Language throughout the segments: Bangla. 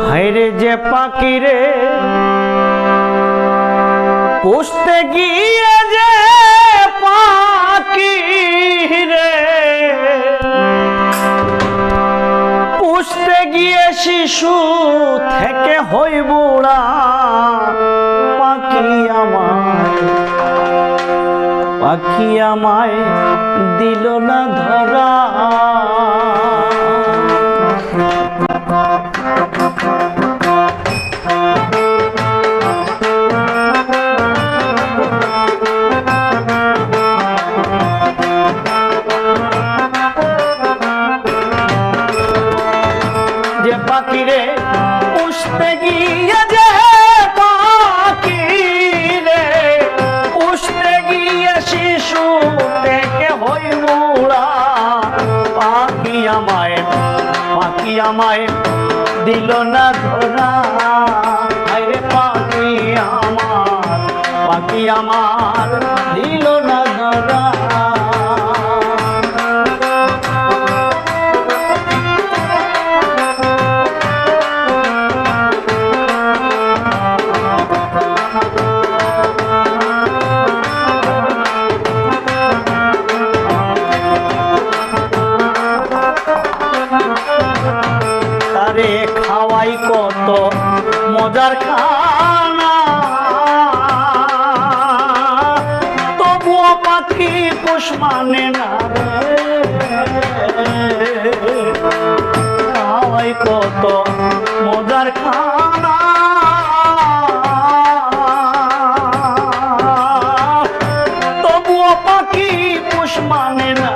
হায়রে যে পাখিরে পুষতে গিয়ে যে পাখিরে পুষতে গিয়ে শিশু থেকে হই বুড়া পাখি আমায় দিল না ধরা যে পাখিরে পুষতে গিয়ে যে পাখিরে পুষতে গিয়ে শিশু থেকে হই বুড়া পাখি আমায় দিল না ধরা আরে পাখি আমার দিল না ধরা তারে খাওয়াই কত মজার খানা তবুও পাখি পোষ মানে না খাওয়াই কত মজার খানা তবুও পাখি পোষ মানে না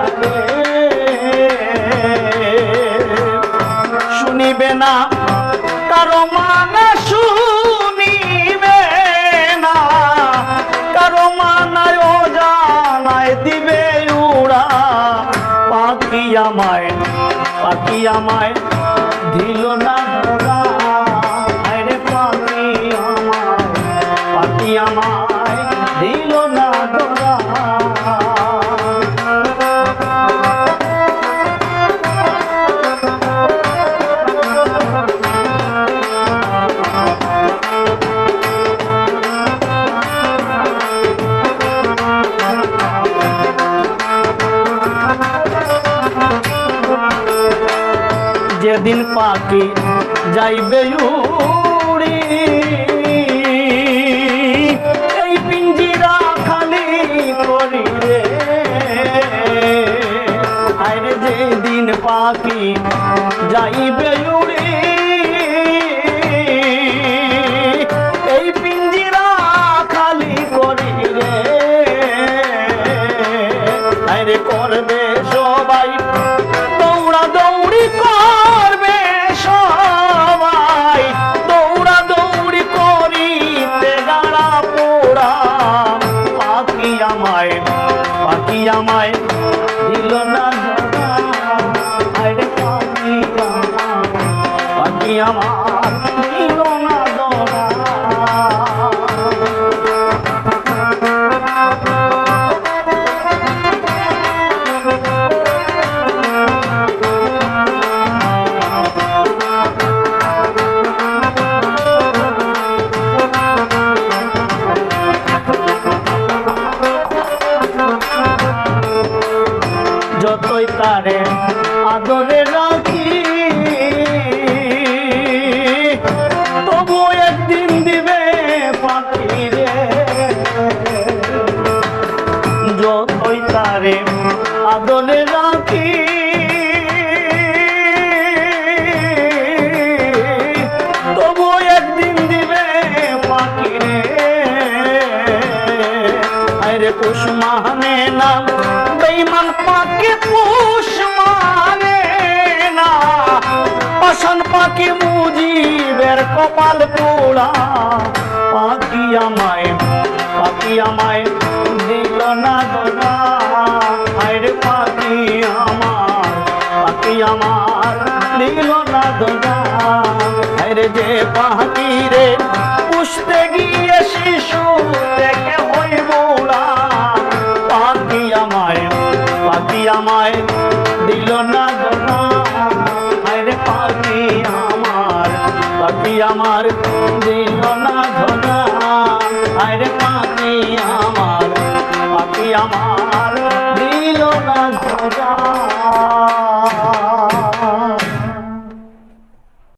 শুনিবে না কারো মানা শুনিবে না কারো মানায় ও জানায় দিবে উড়া পাখি আমায় দিল না ধরা আরে পাখি আমায় দিল না ধরা যেদিন পাখি যাইবে উড়ি এই পিঞ্জিরা খালি করি রে আরে যেদিন পাখি যাইবে উড়ি এই পিঞ্জিরা খালি করি রে আরে করবে সবাই দৌড়া দৌড়ি করবে সবাই দৌড়া দৌড়ি করিতে গাড়া পোড়া পাখি আমায় দিল না ধরা আরে পাখি আমার দিল না ধরা যতই তারে আদরে রাখি তবু একদিন দিবে পাখি রে যতই তারে আদরে রাখি তবু একদিন দিবে পাখি রে আরে পোষ মানে না বেঈমান পাখি পোষ মানে না পাষাণ পাখি মুজিবের কপাল পোড়া পাখি আমায় দিল না ধরা আরে পাখি আমার দিল না ধরা আরে যে পাখি রে পুষতে গিয়ে শিশু থেকে হই বুড়া পাখি আমায় দিল না ধরা আরে পাখি আমার